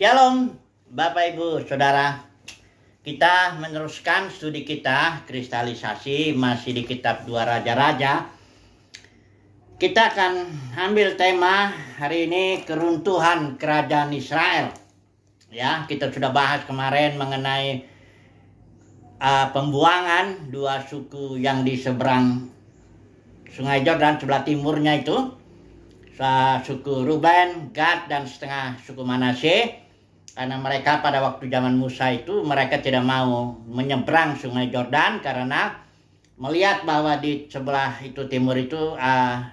Shalom Bapak Ibu Saudara. Kita meneruskan studi kita kristalisasi masih di kitab 2 Raja-Raja. Kita akan ambil tema hari ini keruntuhan kerajaan Israel. Ya, kita sudah bahas kemarin mengenai pembuangan dua suku yang di seberang Sungai Yordan sebelah timurnya itu. Suku Ruben, Gad, dan setengah suku Manasye. Karena mereka pada waktu zaman Musa itu mereka tidak mau menyeberang Sungai Yordan karena melihat bahwa di sebelah itu timur itu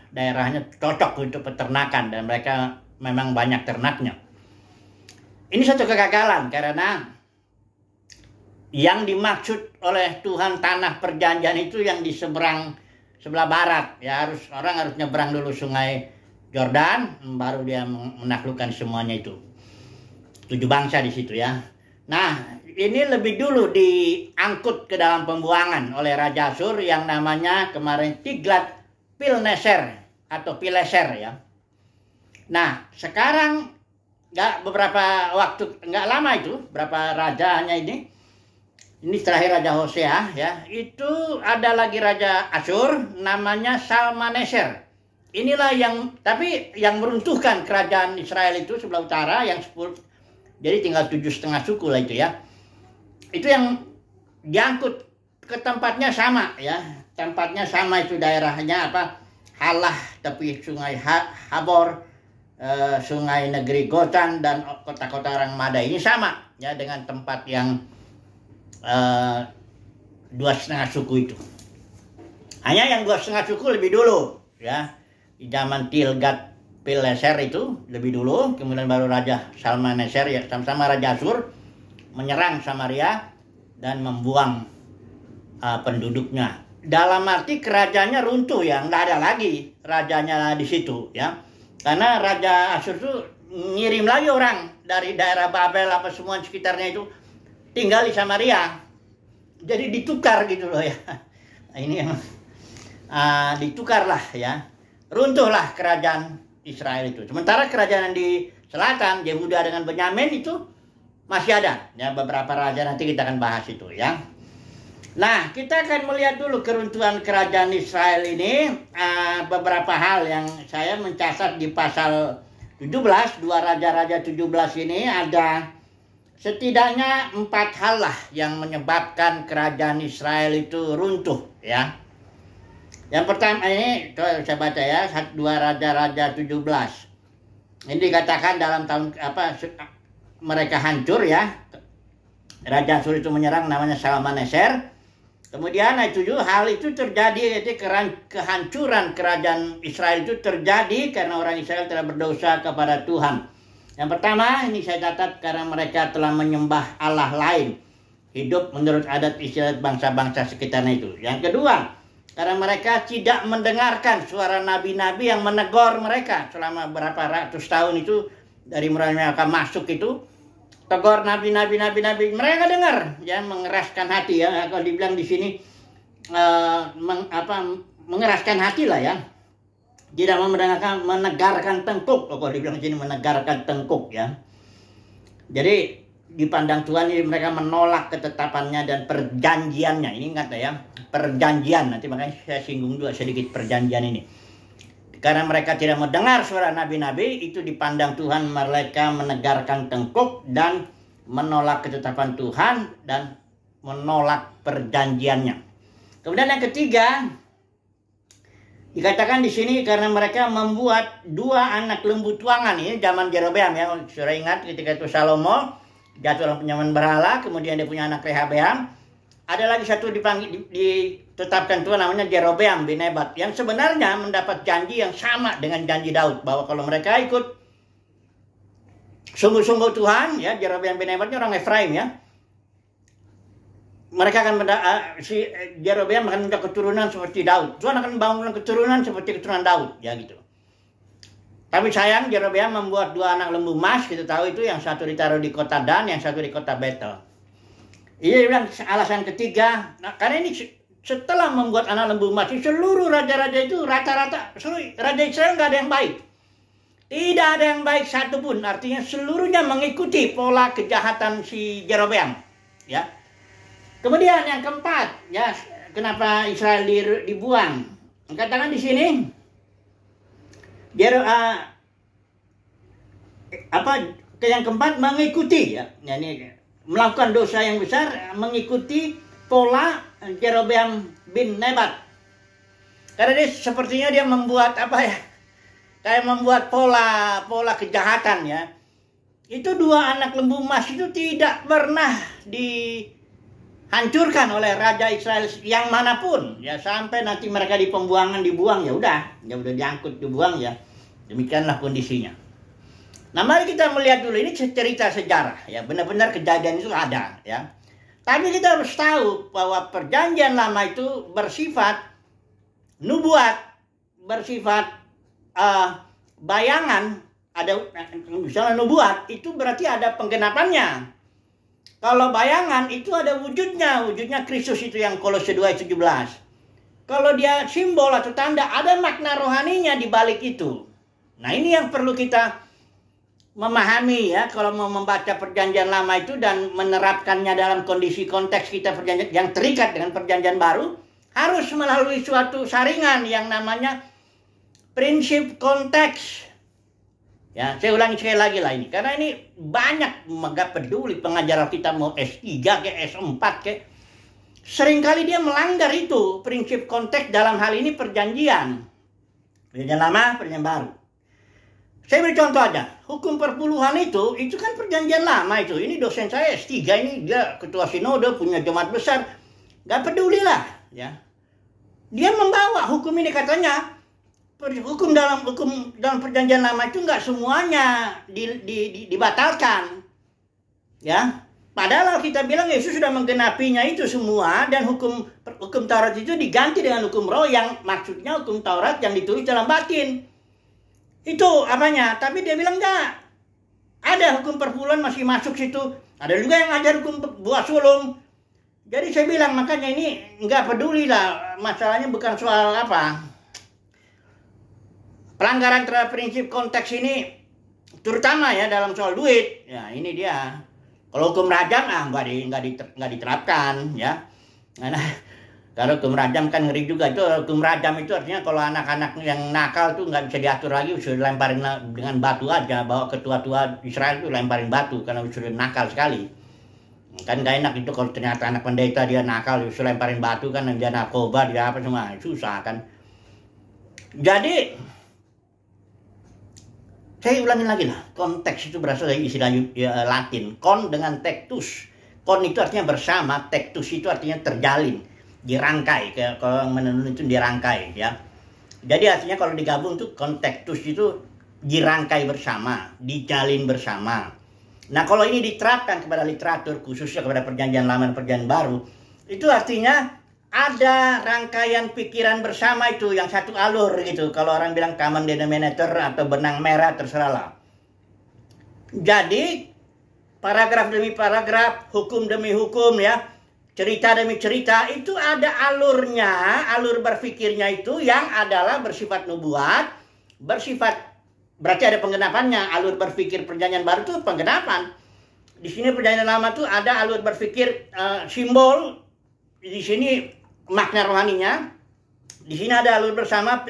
daerahnya cocok untuk peternakan dan mereka memang banyak ternaknya. Ini satu kegagalan karena yang dimaksud oleh Tuhan tanah perjanjian itu yang di sebelah barat. Ya orang harus nyebrang dulu Sungai Yordan baru dia menaklukkan semuanya itu. 7 bangsa di situ ya. Nah, ini lebih dulu diangkut ke dalam pembuangan oleh Raja Asyur yang namanya kemarin Tiglat-Pilneser atau Pileser ya. Nah, sekarang beberapa waktu, nggak lama itu, berapa rajanya ini terakhir Raja Hosea ya, itu ada lagi Raja Asyur namanya Salmaneser. Inilah tapi yang meruntuhkan kerajaan Israel itu sebelah utara yang 10. Jadi tinggal 7,5 suku lah itu ya. Itu yang diangkut ke tempatnya sama ya. Tempatnya sama itu daerahnya Halah, tepi Sungai Habor, Sungai Negeri Gotan dan kota-kota orang Madai ini sama ya dengan tempat yang 2,5 suku itu. Hanya yang 2,5 suku lebih dulu ya. Di zaman Tiglat-Pileser itu lebih dulu, kemudian baru Raja Salmaneser ya sama-sama Raja Asyur menyerang Samaria dan membuang penduduknya. Dalam arti kerajaannya runtuh ya, nggak ada lagi rajanya di situ ya. Karena Raja Asyur itu ngirim lagi orang dari daerah Babel apa semua sekitarnya itu tinggal di Samaria. Jadi ditukar gitu loh ya. Nah, ini yang ditukar lah ya. Runtuhlah kerajaan Israel itu. Sementara kerajaan di selatan, Yehuda dengan Benyamin itu masih ada. Ya, beberapa raja nanti kita akan bahas itu ya. Nah, kita akan melihat dulu keruntuhan kerajaan Israel ini. Beberapa hal yang saya mencatat di pasal 17, 2 Raja-Raja 17 ini ada setidaknya 4 hal lah yang menyebabkan kerajaan Israel itu runtuh ya. Yang pertama ini saya baca ya 2 Raja-Raja 17. Ini dikatakan dalam tahun mereka hancur ya. Raja Asyur itu menyerang namanya Salmaneser. Kemudian hal itu terjadi yaitu kehancuran kerajaan Israel itu terjadi karena orang Israel telah berdosa kepada Tuhan. Yang pertama ini saya catat karena mereka telah menyembah Allah lain. Hidup menurut adat istiadat bangsa-bangsa sekitarnya itu. Yang kedua, karena mereka tidak mendengarkan suara nabi-nabi yang menegur mereka selama berapa ratus tahun itu dari mulai mereka masuk itu tegur nabi-nabi mereka dengar ya mengeraskan hati ya kalau dibilang di sini mengeraskan hati lah ya tidak mau menegarkan tengkuk kalau dibilang di sini menegarkan tengkuk ya jadi dipandang Tuhan ini mereka menolak ketetapannya dan perjanjiannya. Ini ingat ya, perjanjian. Nanti makanya saya singgung juga sedikit perjanjian ini. Karena mereka tidak mendengar suara nabi-nabi, itu dipandang Tuhan mereka menegarkan tengkuk dan menolak ketetapan Tuhan dan menolak perjanjiannya. Kemudian yang ketiga, dikatakan di sini karena mereka membuat 2 anak lembu tuangan. Ini zaman Jerobeam ya, sudah ingat ketika itu Salomo jatuh dalam penyembahan berhala, kemudian dia punya anak Rehabeam. Ada lagi satu ditetapkan Tuhan namanya Jerobeam bin Nebat yang sebenarnya mendapat janji yang sama dengan janji Daud bahwa kalau mereka ikut sungguh-sungguh Tuhan ya, Jerobeam bin Nebat ini orang Efraim ya. Mereka akan Jerobeam akan mendapat keturunan seperti Daud. Tuhan akan membangun keturunan seperti keturunan Daud ya gitu. Tapi sayang Jerobeam membuat 2 anak lembu emas, kita tahu itu yang satu ditaruh di kota Dan, yang satu di kota Betel. Ini bilang alasan ketiga, karena ini setelah membuat anak lembu emas, seluruh raja-raja itu rata-rata, seluruh raja Israel nggak ada yang baik. Tidak ada yang baik satupun, artinya seluruhnya mengikuti pola kejahatan si Jerobeam. Ya. Kemudian yang keempat, ya, kenapa Israel dibuang? Katakan di sini, yang keempat mengikuti, ya, ini melakukan dosa yang besar, mengikuti pola Jerobeam bin Nebat. Karena dia sepertinya dia membuat kayak membuat pola kejahatan, ya. Itu dua anak lembu emas itu tidak pernah dihancurkan oleh Raja Israel yang manapun, ya, sampai nanti mereka di pembuangan dibuang, ya udah diangkut dibuang, ya. Demikianlah kondisinya. Nah, mari kita melihat dulu, ini cerita sejarah, ya, benar-benar kejadian itu ada, ya. Tapi kita harus tahu bahwa perjanjian lama itu bersifat nubuat, bersifat bayangan. Ada misalnya nubuat itu berarti ada penggenapannya. Kalau bayangan itu ada wujudnya Kristus itu yang Kolose 2:17. Kalau dia simbol atau tanda, ada makna rohaninya di balik itu. Nah, ini yang perlu kita memahami, ya, kalau mau membaca perjanjian lama itu dan menerapkannya dalam kondisi konteks kita perjanjian yang terikat dengan perjanjian baru, harus melalui suatu saringan yang namanya prinsip konteks. Ya, saya ulangi sekali lagi lah ini, karena ini banyak nggak peduli pengajar kita mau S3 ke S4 ke, seringkali dia melanggar itu prinsip konteks dalam hal ini perjanjian lama, perjanjian baru. Saya beri contoh aja, hukum perpuluhan itu kan perjanjian lama itu. Ini dosen saya S3, ini dia ketua sinode, punya jemaat besar, nggak peduli lah, ya. Dia membawa hukum ini, katanya hukum dalam perjanjian lama itu nggak semuanya dibatalkan, ya. Padahal kita bilang Yesus sudah menggenapinya itu semua, dan hukum Taurat itu diganti dengan hukum roh yang maksudnya hukum Taurat yang ditulis dalam batin. Itu apanya? Tapi dia bilang enggak. Ada hukum perpuluhan masih masuk situ. Ada juga yang ngajar hukum buah sulung. Jadi saya bilang, makanya ini enggak peduli lah. Masalahnya bukan soal pelanggaran terhadap prinsip konteks ini, terutama ya dalam soal duit. Ya, ini dia. Kalau hukum rajam enggak diterapkan, ya. Nah, kalau hukum rajam kan ngeri juga. Itu hukum rajam itu artinya kalau anak-anak yang nakal tuh nggak bisa diatur lagi, sudah dilemparin dengan batu aja. Bawa ketua-tua Israel itu lemparin batu karena sudah nakal sekali. Kan gak enak itu kalau ternyata anak pendeta dia nakal, sudah lemparin batu, kan dia narkoba, dia apa semua, susah kan. Jadi saya ulangin lagi lah, konteks itu berasal dari istilah Latin, kon dengan tectus. Kon itu artinya bersama, tectus itu artinya terjalin, dirangkai. Kalau menenun itu dirangkai, ya. Jadi artinya kalau digabung tuh konteks itu dirangkai bersama, dijalin bersama. Nah, kalau ini diterapkan kepada literatur, khususnya kepada perjanjian lama dan perjanjian baru, itu artinya ada rangkaian pikiran bersama itu yang satu alur gitu. Kalau orang bilang common denominator atau benang merah, terserahlah. Jadi paragraf demi paragraf, hukum demi hukum, ya, cerita demi cerita, itu ada alurnya, alur berpikirnya itu yang adalah bersifat nubuat, berarti ada penggenapannya. Alur berpikir perjanjian baru itu penggenapan. Di sini perjanjian lama tuh ada alur berpikir simbol, di sini makna rohaninya, di sini ada alur bersama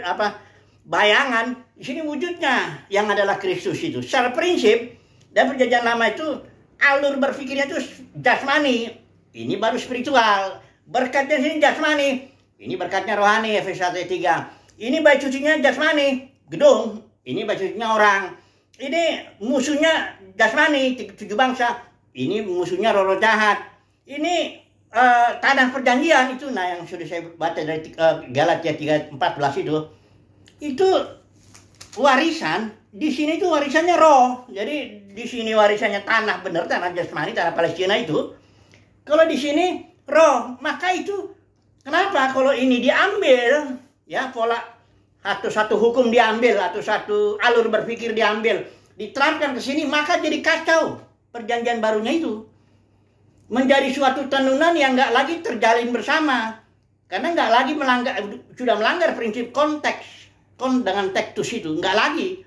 bayangan, di sini wujudnya yang adalah Kristus itu. Secara prinsip dan perjanjian lama itu alur berpikirnya itu jasmani, ini baru spiritual. Berkatnya sini jasmani, ini berkatnya rohani, Efesus 1:3. Ini bait sucinya jasmani, gedung, ini bait sucinya orang. Ini musuhnya jasmani, 7 bangsa, ini musuhnya roh jahat. Ini tanah perjanjian itu, nah yang sudah saya baca dari Galatia 3:14 itu warisan. Di sini itu warisannya roh. Jadi di sini warisannya tanah, benar, tanah jasmani, tanah Palestina itu. Kalau di sini roh, maka itu kenapa kalau ini diambil, ya, pola satu hukum diambil atau satu alur berpikir diambil, diterapkan ke sini, maka jadi kacau perjanjian barunya itu. Menjadi suatu tenunan yang nggak lagi terjalin bersama, karena nggak lagi sudah melanggar prinsip konteks, dengan tectus itu, nggak lagi.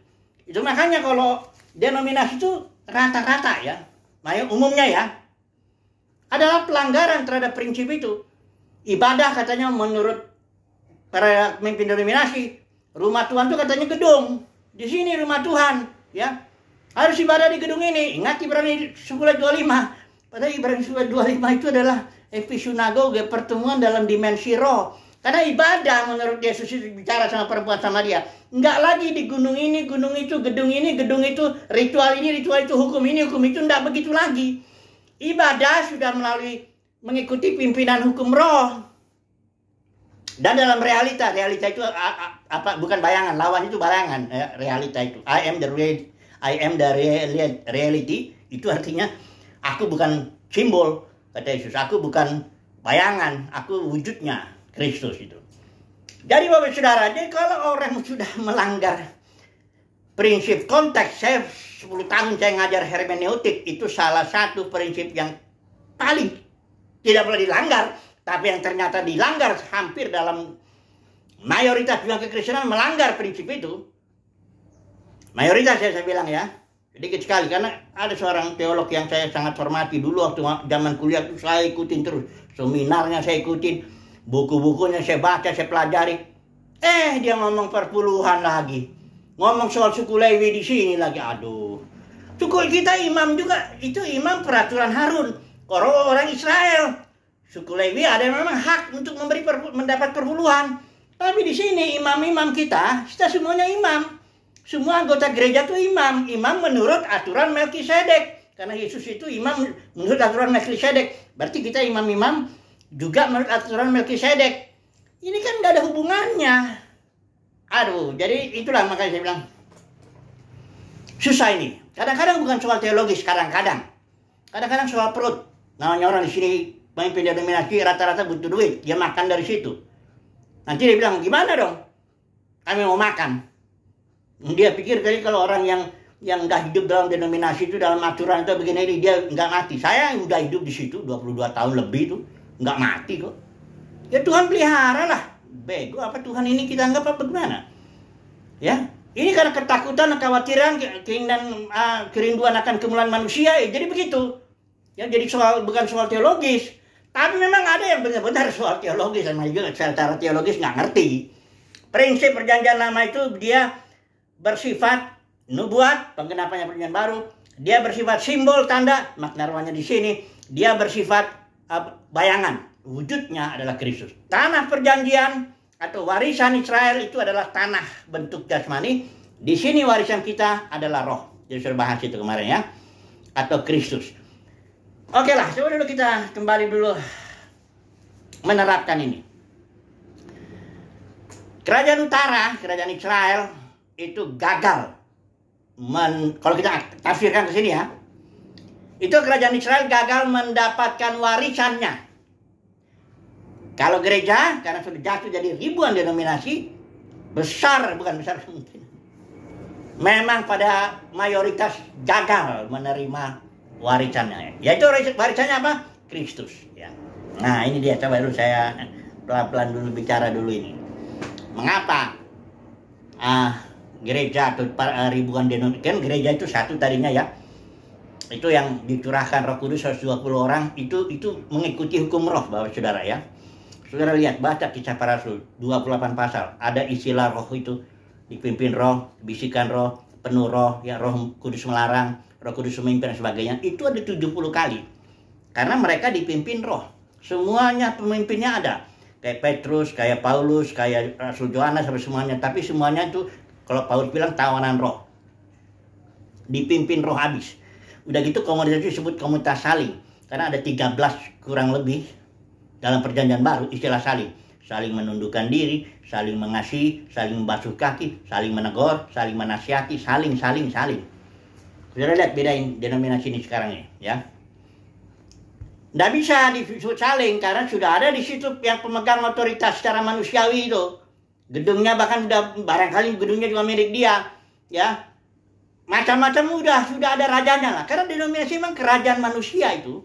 Itu makanya kalau denominasi itu rata-rata ya, umumnya ya, adalah pelanggaran terhadap prinsip itu. Ibadah katanya menurut para pemimpin denominasi, rumah Tuhan itu katanya gedung. Di sini rumah Tuhan, ya. Harus ibadah di gedung ini. Ingat Ibrani 10:25. Padahal Ibrani 10:25 itu adalah episinagoge, pertemuan dalam dimensi roh. Karena ibadah menurut Yesus itu bicara sama perempuan sama dia. Enggak lagi di gunung ini, gunung itu, gedung ini, gedung itu, ritual ini, ritual itu, hukum ini, hukum itu. Enggak begitu lagi. Ibadah sudah melalui mengikuti pimpinan hukum roh. Dan dalam realita itu apa? Bukan bayangan, lawan itu bayangan. Realita itu. I am the reality. Itu artinya aku bukan simbol, kata Yesus. Aku bukan bayangan, aku wujudnya Kristus itu. Jadi Bapak Saudara, jadi kalau orang sudah melanggar prinsip konteks, saya 10 tahun saya ngajar hermeneutik, itu salah satu prinsip yang paling tidak boleh dilanggar. Tapi yang ternyata dilanggar hampir dalam mayoritas juga kekristenan melanggar prinsip itu. Mayoritas saya bilang ya, sedikit sekali. Karena ada seorang teolog yang saya sangat hormati dulu waktu zaman kuliah itu saya ikutin terus. Seminarnya saya ikutin, buku-bukunya saya baca, saya pelajari. Dia ngomong perpuluhan lagi. Ngomong soal suku Lewi di sini lagi. Aduh. Suku kita imam juga, itu imam peraturan Harun. Orang Israel. Suku Lewi ada yang memang hak untuk mendapat perpuluhan. Tapi di sini imam-imam kita semuanya imam. Semua anggota gereja itu imam. Imam menurut aturan Melkisedek. Karena Yesus itu imam menurut aturan Melkisedek. Berarti kita imam-imam juga menurut aturan Melkisedek. Ini kan nggak ada hubungannya. Aduh, jadi itulah makanya saya bilang susah ini. Kadang-kadang bukan soal teologis, kadang-kadang soal perut. Namanya orang di sini pemimpin denominasi rata-rata butuh duit, dia makan dari situ. Nanti dia bilang, gimana dong? Kami mau makan. Dia pikir kali kalau orang yang nggak hidup dalam denominasi itu, dalam aturan itu begini, dia nggak mati. Saya yang udah hidup di situ 22 tahun lebih itu, nggak mati kok. Ya Tuhan pelihara lah. Bego apa Tuhan ini kita anggap apa gimana? Ya, ini karena ketakutan, kekhawatiran, keinginan, kerinduan akan kemuliaan manusia, ya jadi begitu. Ya jadi bukan soal teologis. Tapi memang ada yang benar-benar soal teologis, sama juga secara teologis nggak ngerti. Prinsip perjanjian lama itu dia bersifat nubuat, penggenapannya perjanjian baru. Dia bersifat simbol, tanda, makna rohnya di sini. Dia bersifat bayangan, wujudnya adalah Kristus. Tanah perjanjian atau warisan Israel itu adalah tanah bentuk jasmani. Di sini warisan kita adalah roh. Jadi sudah bahas itu kemarin ya. Atau Kristus. Oke lah, coba dulu kita kembali dulu menerapkan ini. Kerajaan utara, kerajaan Israel itu gagal. Kalau kita tafsirkan ke sini ya, itu kerajaan Israel gagal mendapatkan warisannya. Kalau gereja, karena sudah jatuh jadi ribuan denominasi, bukan besar, memang pada mayoritas gagal menerima warisannya. Yaitu warisannya apa? Kristus. Ya. Nah ini dia, coba dulu saya pelan-pelan dulu bicara dulu ini. Mengapa gereja atau ribuan denominasi, kan gereja itu satu tadinya ya. Itu yang dicurahkan Roh Kudus 120 orang, itu mengikuti hukum roh, Bapak Saudara ya. Saudara lihat, baca Kisah Para Rasul 28 pasal. Ada istilah roh itu, dipimpin roh, bisikan roh, penuh roh, ya Roh Kudus melarang, Roh Kudus memimpin dan sebagainya. Itu ada 70 kali. Karena mereka dipimpin roh. Semuanya pemimpinnya ada. Kayak Petrus, kayak Paulus, kayak Rasul Yohanes, sampai semuanya. Tapi semuanya itu, kalau Paulus bilang tawanan roh. Dipimpin roh habis. Udah gitu komunitas itu disebut komunitas saling. Karena ada 13 kurang lebih dalam perjanjian baru istilah saling. Saling menundukkan diri, saling mengasihi, saling membasuh kaki, saling menegur, saling menasihati, saling. Saudara lihat bedain denominasi ini sekarang ini, ya. Nggak bisa disebut saling karena sudah ada di situ yang pemegang otoritas secara manusiawi itu. Gedungnya bahkan barangkali gedungnya juga milik dia, ya. Macam-macam sudah ada rajanya lah. Karena denominasi memang kerajaan manusia itu.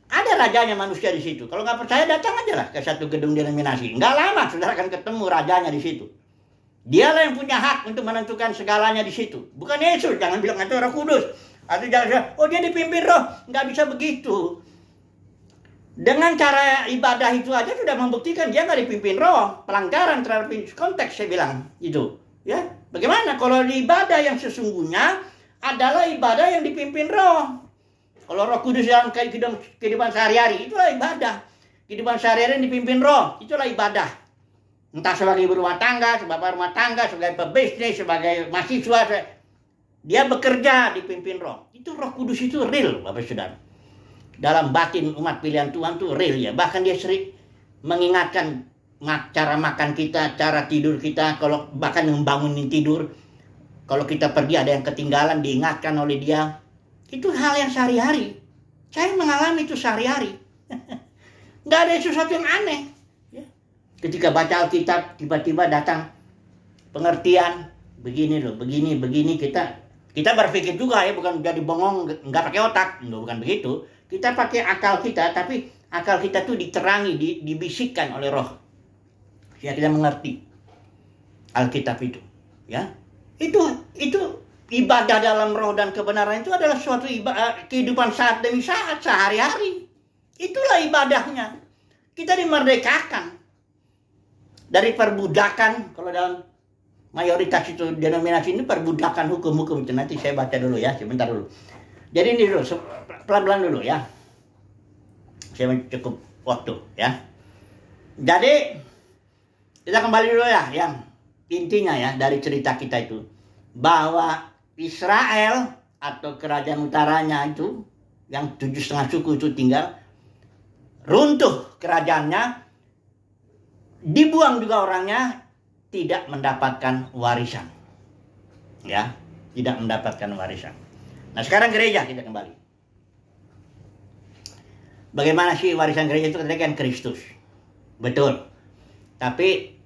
Ada rajanya manusia di situ. Kalau nggak percaya datang aja lah ke satu gedung denominasi. Nggak lama saudara akan ketemu rajanya di situ. Dialah yang punya hak untuk menentukan segalanya di situ. Bukan Yesus. Jangan bilang itu Roh Kudus. Atau jangan, oh dia dipimpin roh. Nggak bisa begitu. Dengan cara ibadah itu aja sudah membuktikan dia nggak dipimpin roh. Pelanggaran terhadap konteks saya bilang itu. Ya, bagaimana kalau ibadah yang sesungguhnya adalah ibadah yang dipimpin roh. Kalau Roh Kudus dalam kehidupan sehari-hari, itulah ibadah. Kehidupan sehari-hari yang dipimpin roh, itulah ibadah. Entah sebagai berumah tangga, sebagai rumah tangga, sebagai pebisnis, sebagai mahasiswa, dia bekerja dipimpin roh. Itu Roh Kudus itu real, Bapak Saudara. Dalam batin umat pilihan Tuhan itu real ya. Bahkan dia sering mengingatkan cara makan kita, cara tidur kita, kalau bahkan membangunin tidur. Kalau kita pergi ada yang ketinggalan, diingatkan oleh dia. Itu hal yang sehari-hari. Saya mengalami itu sehari-hari. Nggak ada sesuatu yang aneh. Ketika baca Alkitab, tiba-tiba datang pengertian. Begini loh, begini. Kita berpikir juga ya, bukan jadi bengong, nggak pakai otak. Bukan begitu. Kita pakai akal kita, tapi akal kita tuh diterangi, dibisikkan oleh roh. Sehingga kita mengerti Alkitab itu. Ya, itu ibadah dalam roh dan kebenaran itu adalah suatu kehidupan saat demi saat, sehari-hari. Itulah ibadahnya. Kita dimerdekakan dari perbudakan. Kalau dalam mayoritas itu denominasi ini perbudakan hukum-hukum itu. Nanti saya baca dulu ya, sebentar dulu. Jadi ini dulu, pelan-pelan dulu ya. Saya cukup waktu ya. Jadi kita kembali dulu ya, yang intinya ya dari cerita kita itu, bahwa Israel atau kerajaan utaranya itu yang 7,5 suku itu tinggal, runtuh kerajaannya, dibuang juga orangnya, tidak mendapatkan warisan. Ya, tidak mendapatkan warisan. Nah, sekarang gereja kita kembali. Bagaimana sih warisan gereja itu? Kan Kristus. Betul. Tapi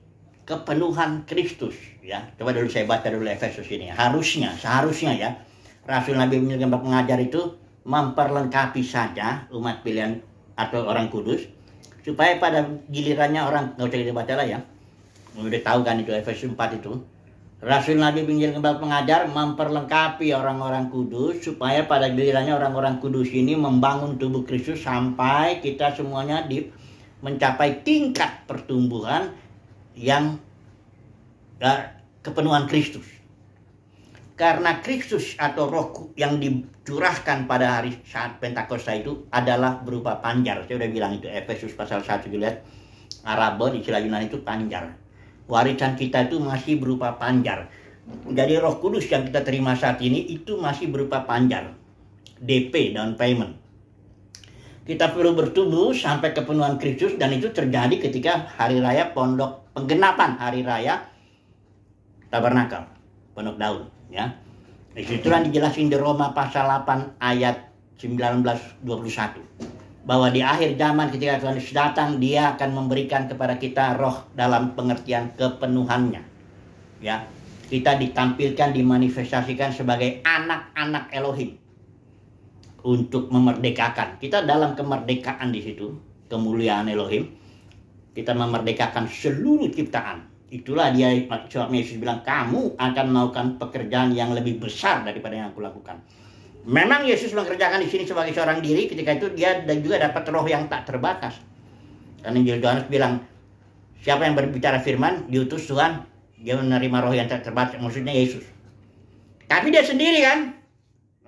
kepenuhan Kristus ya. Coba dulu saya baca dulu Efesus ini. Seharusnya ya, Rasul Nabi Gambar Pengajar itu memperlengkapi saja umat pilihan atau orang kudus, supaya pada gilirannya orang, nggak usah kita baca lah ya, udah tahu kan itu Efesus 4 itu. Rasul Nabi Gambar Pengajar memperlengkapi orang-orang kudus, supaya pada gilirannya orang-orang kudus ini membangun tubuh Kristus sampai kita semuanya mencapai tingkat pertumbuhan yang kepenuhan Kristus. Karena Kristus atau roh yang dicurahkan pada hari saat Pentakosta itu adalah berupa panjar. Saya udah bilang itu Efesus pasal 1, lihat Arabo di istilah Yunani itu panjar. Warisan kita itu masih berupa panjar. Jadi Roh Kudus yang kita terima saat ini itu masih berupa panjar. DP, down payment. Kita perlu bertumbuh sampai kepenuhan Kristus, dan itu terjadi ketika hari raya pondok, penggenapan hari raya Tabernakel, Pondok Daun, ya. Disitulah dijelasin di Roma pasal 8 ayat 19-21. Bahwa di akhir zaman ketika Tuhan Yesus datang, dia akan memberikan kepada kita roh dalam pengertian kepenuhannya. Ya, kita ditampilkan, dimanifestasikan sebagai anak-anak Elohim. Untuk memerdekakan. Kita dalam kemerdekaan di situ, kemuliaan Elohim. Kita memerdekakan seluruh ciptaan. Itulah dia, sebab Yesus bilang, kamu akan melakukan pekerjaan yang lebih besar daripada yang aku lakukan. Memang Yesus mengerjakan di sini sebagai seorang diri, ketika itu dia dan juga dapat roh yang tak terbatas. Karena Injil Yohanes bilang, siapa yang berbicara firman, diutus Tuhan, dia menerima roh yang tak terbatas, maksudnya Yesus. Tapi dia sendiri kan.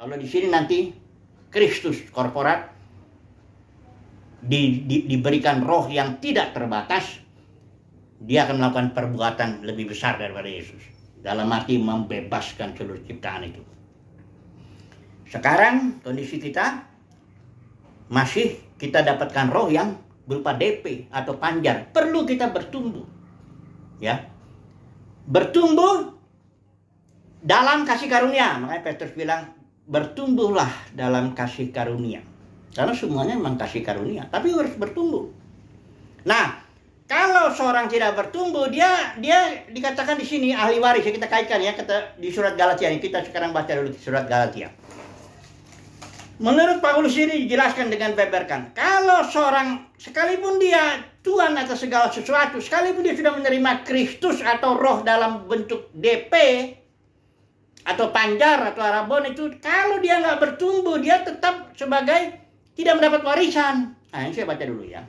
Lalu di sini nanti Kristus korporat diberikan roh yang tidak terbatas, dia akan melakukan perbuatan lebih besar daripada Yesus. Dalam arti membebaskan seluruh ciptaan itu. Sekarang kondisi kita masih kita dapatkan roh yang berupa DP atau panjar. Perlu kita bertumbuh. Ya. Bertumbuh dalam kasih karunia. Makanya Petrus bilang, bertumbuhlah dalam kasih karunia. Karena semuanya memang kasih karunia, tapi harus bertumbuh. Nah, kalau seorang tidak bertumbuh, dia dikatakan di sini ahli waris. Kita kaitkan ya di surat Galatia ini. Kita sekarang baca dulu surat Galatia. Menurut Paulus ini dijelaskan dengan beberkan, kalau seorang sekalipun dia Tuhan atas segala sesuatu, sekalipun dia sudah menerima Kristus atau roh dalam bentuk DP atau panjar atau arabon itu, kalau dia nggak bertumbuh, dia tetap sebagai tidak mendapat warisan. Nah, ini saya baca dulu ya.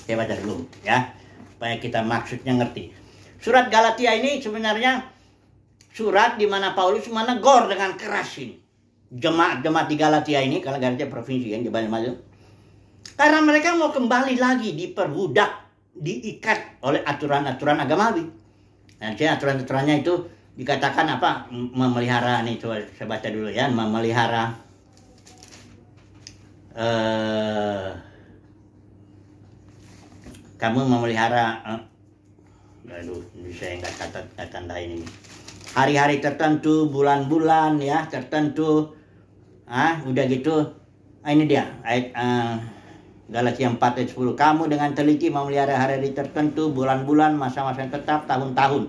Saya baca dulu ya, supaya kita maksudnya ngerti. Surat Galatia ini sebenarnya surat di mana Paulus menegur dengan keras ini jemaat-jemaat di Galatia ini, kalau Galatia provinsi yang Jabal Maju, karena mereka mau kembali lagi diperbudak, diikat oleh aturan-aturan agamawi. Nanti aturan-aturannya itu dikatakan apa? Memelihara nih, coba saya baca dulu ya, memelihara kamu memelihara aduh, saya nggak tandain ini. Hari-hari tertentu, bulan-bulan ya tertentu. Udah gitu. Ini dia ayat Galatia 4 ayat 10. Kamu dengan teliti memelihara hari-hari tertentu, bulan-bulan, masa-masa yang tetap, tahun-tahun.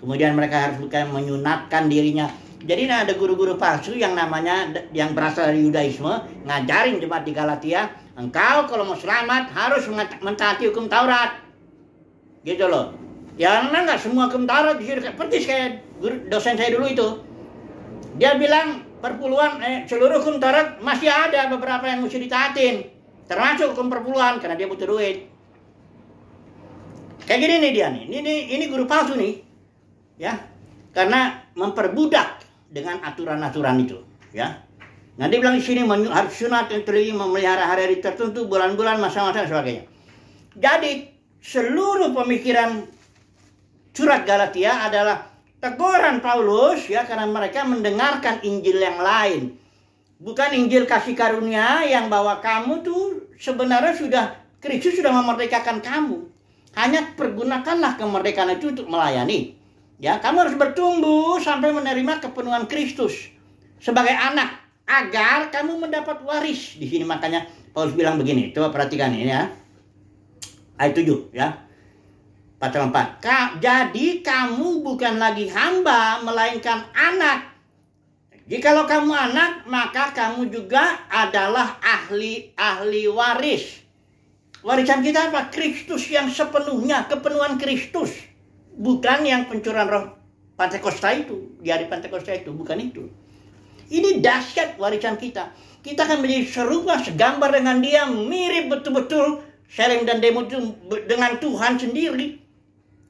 Kemudian mereka harus bukan menyunatkan dirinya. Jadi ada guru-guru palsu yang namanya, yang berasal dari Yudaisme, ngajarin jemaat di Galatia, engkau kalau mau selamat harus mentaati hukum Taurat. Gitu loh. Ya enggak semua hukum Taurat disitu, persis kayak dosen saya dulu itu. Dia bilang perpuluhan, seluruh hukum Taurat masih ada beberapa yang mesti ditaatin, termasuk hukum perpuluhan karena dia butuh duit. Kayak gini nih dia nih, ini guru palsu nih, ya, karena memperbudak dengan aturan-aturan itu, ya. Nanti bilang di sini harus sunat, memelihara hari-hari tertentu, bulan-bulan, masa-masa dan sebagainya. Jadi seluruh pemikiran surat Galatia adalah teguran Paulus ya, karena mereka mendengarkan Injil yang lain. Bukan Injil kasih karunia yang bahwa kamu tuh sebenarnya Kristus sudah memerdekakan kamu. Hanya pergunakanlah kemerdekaan itu untuk melayani. Ya, kamu harus bertumbuh sampai menerima kepenuhan Kristus sebagai anak agar kamu mendapat waris. Di sini makanya Paulus bilang begini. Coba perhatikan ini ya. Ayat 7 ya. Pasal 4. Jadi kamu bukan lagi hamba, melainkan anak. Jikalau kamu anak, maka kamu juga adalah ahli waris. Warisan kita apa? Kristus yang sepenuhnya, kepenuhan Kristus. Bukan yang pencurahan roh Pentakosta itu, di hari Pentakosta itu, bukan itu. Ini dahsyat warisan kita. Kita akan menjadi serupa, segambar dengan dia, mirip betul-betul Selem dan Demut dengan Tuhan sendiri.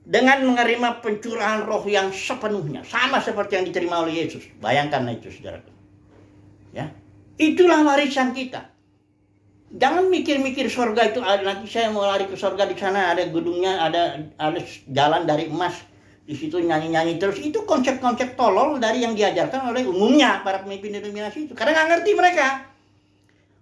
Dengan menerima pencurahan roh yang sepenuhnya, sama seperti yang diterima oleh Yesus. Bayangkan itu, saudara. Ya, itulah warisan kita. Jangan mikir-mikir surga itu nanti saya mau lari ke surga, di sana ada gedungnya, ada jalan dari emas, di situ nyanyi-nyanyi terus. Itu konsep-konsep tolol dari yang diajarkan oleh umumnya para pemimpin denominasi itu. Karena nggak ngerti mereka.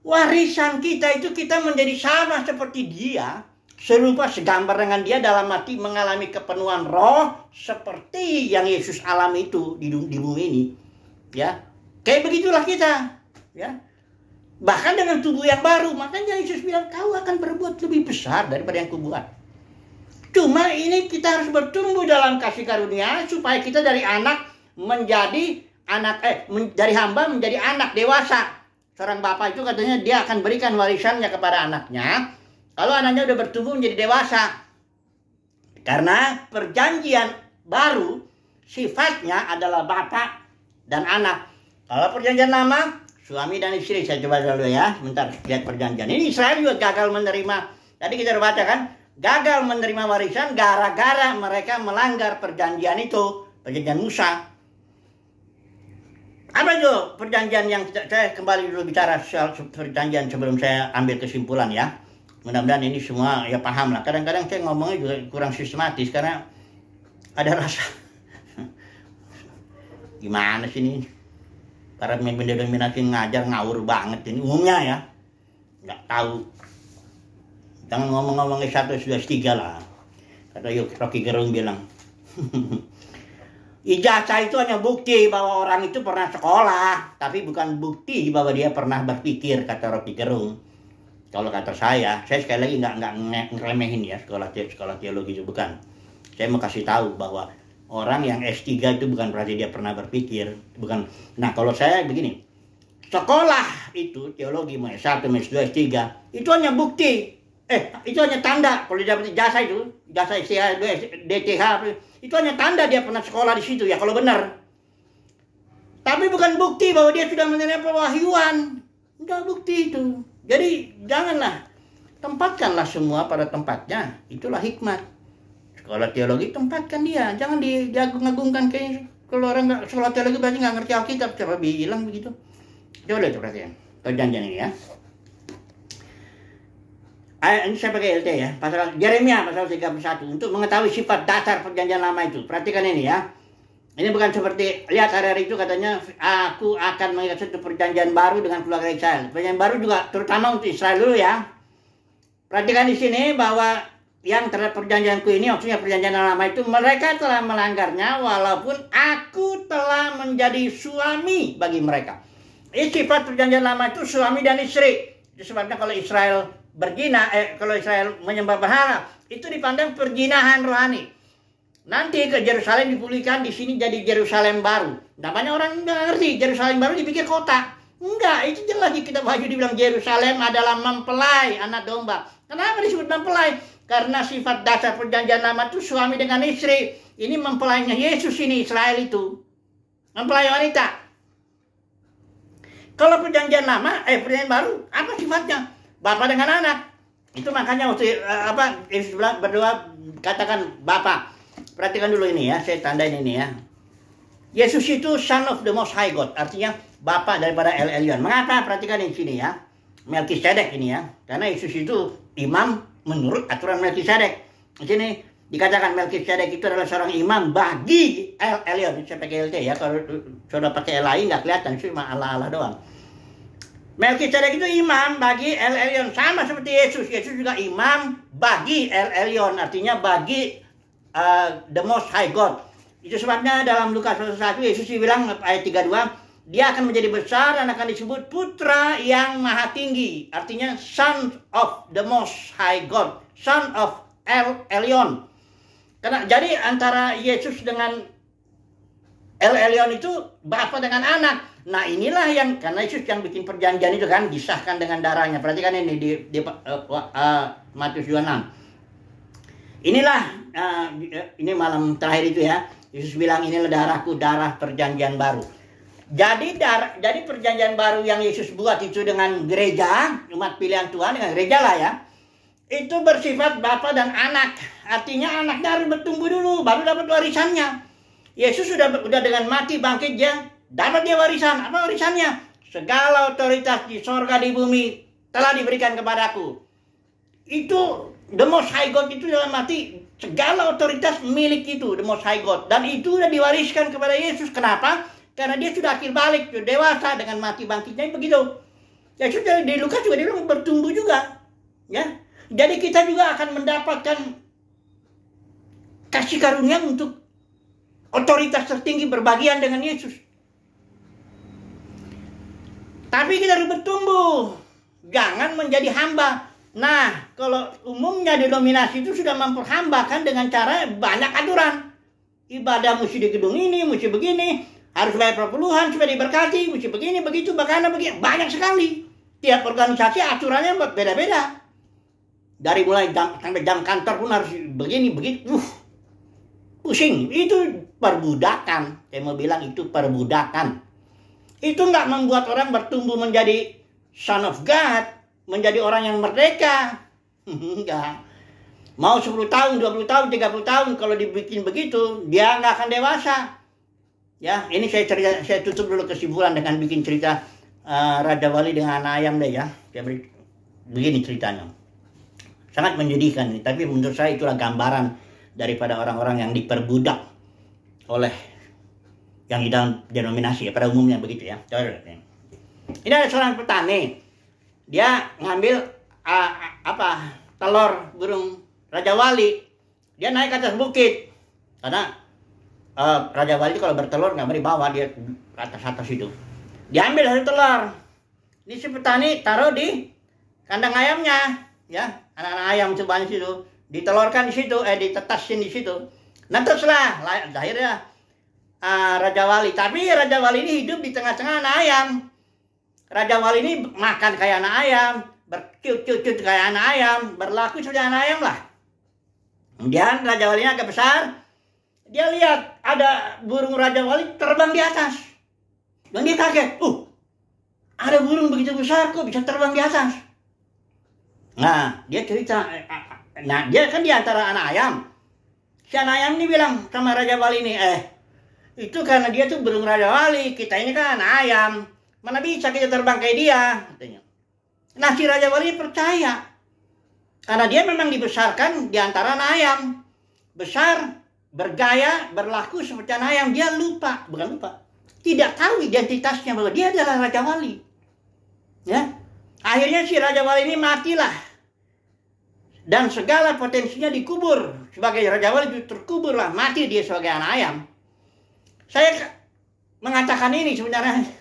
Warisan kita itu kita menjadi sama seperti dia. Serupa segambar dengan dia dalam arti mengalami kepenuhan roh seperti yang Yesus alami itu di bumi ini, ya. Kayak begitulah kita, ya. Bahkan dengan tubuh yang baru, makanya Yesus bilang kau akan berbuat lebih besar daripada yang kubuat. Cuma ini kita harus bertumbuh dalam kasih karunia supaya kita dari anak menjadi anak, dari hamba menjadi anak dewasa. Seorang bapak itu katanya dia akan berikan warisannya kepada anaknya. Kalau anaknya udah bertumbuh menjadi dewasa. Karena perjanjian baru sifatnya adalah bapak dan anak. Kalau perjanjian lama, suami dan istri. Saya coba dulu ya, sebentar lihat perjanjian. Ini Israel juga gagal menerima. Tadi kita udah baca kan, gagal menerima warisan gara-gara mereka melanggar perjanjian itu, perjanjian Musa. Apa itu perjanjian yang saya kembali dulu bicara soal perjanjian sebelum saya ambil kesimpulan ya. Mudah-mudahan ini semua ya paham lah. Kadang-kadang saya ngomongnya juga kurang sistematis karena ada rasa gimana sih ini para pemimpin denominasi ngajar ngawur banget ini umumnya ya, nggak tahu. Jangan ngomong-ngomong S1 sudah S3 lah. Kata Rocky Gerung bilang ijazah itu hanya bukti bahwa orang itu pernah sekolah, tapi bukan bukti bahwa dia pernah berpikir, kata Rocky Gerung. Kalau kata saya sekali lagi nggak ngeremehin ya sekolah teologi itu, bukan. Saya mau kasih tahu bahwa orang yang S3 itu bukan berarti dia pernah berpikir, bukan. Nah kalau saya begini, sekolah itu teologi S1, S2, S3 itu hanya bukti. Itu hanya tanda kalau dia dapat ijazah itu, ijazah STH, DTH itu hanya tanda dia pernah sekolah di situ ya kalau benar. Tapi bukan bukti bahwa dia sudah menerima pewahyuan. Enggak bukti itu. Jadi janganlah, tempatkanlah semua pada tempatnya. Itulah hikmat. Sekolah teologi tempatkan dia, jangan diagung-agungkan kayak kalau orang nggak sekolah teologi berarti nggak ngerti Alkitab. Siapa bilang begitu? Coba lihat perhatian perjanjian ini ya. Ini saya pakai LT ya, pasal Yeremia pasal 31 untuk mengetahui sifat dasar perjanjian lama itu. Perhatikan ini ya. Ini bukan seperti lihat hari-hari itu katanya aku akan mengikat satu perjanjian baru dengan keluarga Israel. Perjanjian baru juga terutama untuk Israel dulu ya. Perhatikan di sini bahwa yang terhadap perjanjianku ini, maksudnya perjanjian lama itu, mereka telah melanggarnya walaupun aku telah menjadi suami bagi mereka. Ini sifat perjanjian lama itu suami dan istri. Itu sebabnya kalau Israel kalau Israel menyembah berhala, itu dipandang perjinahan rohani. Nanti ke Yerusalem dipulihkan, di sini jadi Yerusalem baru. Namanya orang nggak ngerti, Yerusalem baru dipikir kota. Enggak, itu jelas di kitab Wahyu dibilang Yerusalem adalah mempelai anak domba. Kenapa disebut mempelai? Karena sifat dasar perjanjian lama itu suami dengan istri. Ini mempelainya Yesus ini, Israel itu. Mempelai wanita. Kalau perjanjian lama, perjanjian baru, apa sifatnya? Bapak dengan anak. Itu makanya waktu Yesus berdoa katakan Bapak. Perhatikan dulu ini ya, saya tandain ini ya. Yesus itu Son of the Most High God, artinya Bapak daripada El Elyon. Mengapa? Perhatikan di sini ya. Melkisedek ini ya. Karena Yesus itu imam menurut aturan Melkisedek. Di sini dikatakan Melkisedek itu adalah seorang imam bagi El Elyon. Saya pakai LT ya. Kalau sudah pakai lain nggak kelihatan, itu cuma Allah doang. Melkisedek itu imam bagi El Elyon, sama seperti Yesus. Yesus juga imam bagi El Elyon, artinya bagi the Most High God. Itu sebabnya dalam Lukas 1 Yesus bilang ayat 32, dia akan menjadi besar dan akan disebut putra yang maha tinggi. Artinya son of the Most High God, son of El Elyon. Karena jadi antara Yesus dengan El Elyon itu Bapa dengan anak. Nah inilah yang, karena Yesus yang bikin perjanjian itu kan, disahkan dengan darahnya. Perhatikan ini di Matius 26. Inilah ini malam terakhir itu ya. Yesus bilang inilah darahku, darah perjanjian baru. Jadi perjanjian baru yang Yesus buat itu dengan gereja, umat pilihan Tuhan dengan gereja lah ya. Itu bersifat Bapa dan anak. Artinya anaknya harus bertumbuh dulu, baru dapat warisannya. Yesus sudah dengan mati bangkit dia dapat dia warisan. Apa warisannya? Segala otoritas di sorga di bumi telah diberikan kepadaku. Itu the Most High God itu dalam arti segala otoritas milik itu the Most High God. Dan itu sudah diwariskan kepada Yesus. Kenapa? Karena dia sudah akhir balik, sudah dewasa dengan mati bangkitnya begitu. Ya sudah di Lukas juga dia bilang bertumbuh juga, ya. Jadi kita juga akan mendapatkan kasih karunia untuk otoritas tertinggi berbagian dengan Yesus. Tapi kita harus bertumbuh, jangan menjadi hamba. Nah, kalau umumnya denominasi itu sudah memperhambakan dengan cara banyak aturan. Ibadah mesti di gedung ini, mesti begini. Harus bayar perpuluhan supaya diberkati, mesti begini, begitu, bagaimana, begini. Banyak sekali. Tiap organisasi aturannya beda-beda. Dari mulai sampai jam kantor pun harus begini, begitu. Pusing. Itu perbudakan. Saya mau bilang itu perbudakan. Itu nggak membuat orang bertumbuh menjadi son of God, menjadi orang yang merdeka. Enggak. Mau 10 tahun, 20 tahun, 30 tahun, kalau dibikin begitu, dia nggak akan dewasa. Ya, ini saya tutup dulu kesimpulan dengan bikin cerita Raja Wali dengan anak ayam deh ya. Begini ceritanya. Sangat menyedihkan ini, tapi menurut saya itulah gambaran daripada orang-orang yang diperbudak oleh yang di dalam denominasi ya, pada umumnya begitu ya. Ini ada seorang petani. Dia ngambil telur burung Raja Wali. Dia naik ke atas bukit. Karena Raja Wali kalau bertelur nggak mau dibawa, dia ke atas itu. Diambil dari telur. Ini si petani taruh di kandang ayamnya, ya, anak-anak ayam sebanyak situ, ditelurkan di situ, ditetasin di situ. Nah teruslah, akhirnya Raja Wali. Tapi Raja Wali ini hidup di tengah-tengah anak ayam. Raja Wali ini makan kayak anak ayam, bercut-cut kayak anak ayam, berlaku seperti anak ayam lah. Kemudian Raja Wali ini agak besar, dia lihat ada burung Raja Wali terbang di atas. Dan dia kaget, ada burung begitu besar kok bisa terbang di atas. Nah, dia cerita, dia kan di antara anak ayam. Si anak ayam ini bilang sama Raja Wali ini, itu karena dia tuh burung Raja Wali, kita ini kan anak ayam. Mana bisa kita terbang kayak dia, katanya. Nah, si Raja Wali percaya. Karena dia memang dibesarkan di antara anak ayam. Besar, bergaya, berlaku seperti anak ayam. Dia bukan lupa. Tidak tahu identitasnya bahwa dia adalah Raja Wali. Ya. Akhirnya si Raja Wali ini matilah. Dan segala potensinya dikubur. Sebagai Raja Wali terkuburlah. Mati dia sebagai anak ayam. Saya mengatakan ini sebenarnya.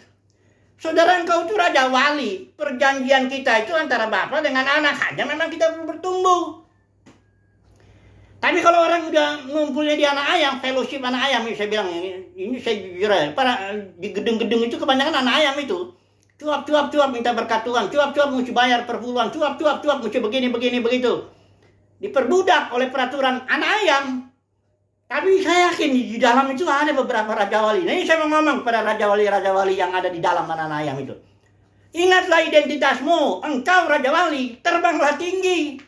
Saudara, engkau itu Raja Wali. Perjanjian kita itu antara bapak dengan anak. Hanya memang kita perlu bertumbuh. Tapi kalau orang udah ngumpulnya di anak ayam, fellowship anak ayam, saya bilang, ini saya jujur ya, di gedung-gedung itu kebanyakan anak ayam itu. Cuap minta berkat Tuhan. Cuap mesti bayar per bulan. Cuap mesti begini, begitu. Diperbudak oleh peraturan anak ayam. Tapi saya yakin di dalam itu ada beberapa Raja Wali. Nah, ini saya mau ngomong kepada Raja Wali yang ada di dalam anak ayam itu. Ingatlah identitasmu. Engkau Raja Wali. Terbanglah tinggi.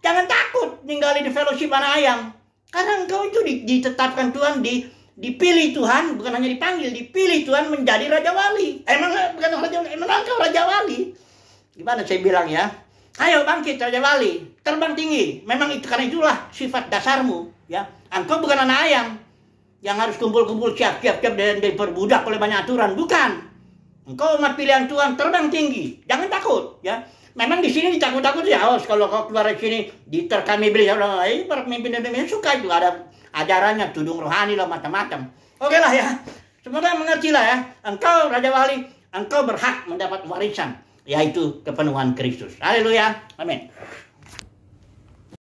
Jangan takut ninggalin di fellowship anak ayam. Karena engkau itu ditetapkan Tuhan, dipilih Tuhan. Bukan hanya dipanggil, dipilih Tuhan menjadi Raja Wali. Emang engkau Raja Wali. Gimana saya bilang ya? Ayo bangkit Raja Wali. Terbang tinggi. Memang itu, karena itulah sifat dasarmu. Ya, engkau bukan anak ayam yang harus kumpul-kumpul siap-siap dan diperbudak oleh banyak aturan. Bukan. Engkau umat pilihan Tuhan, terbang tinggi. Jangan takut, ya. Memang di sini ditakut-takut ya. Kalau kau keluar dari sini diterkam iblis, ini para pemimpin Indonesia suka itu, ada ajarannya tudung rohani lah, macam-macam. Oke lah ya. Semoga mengerti lah ya. Engkau Raja Wali, engkau berhak mendapat warisan, yaitu kepenuhan Kristus. Haleluya. Amin.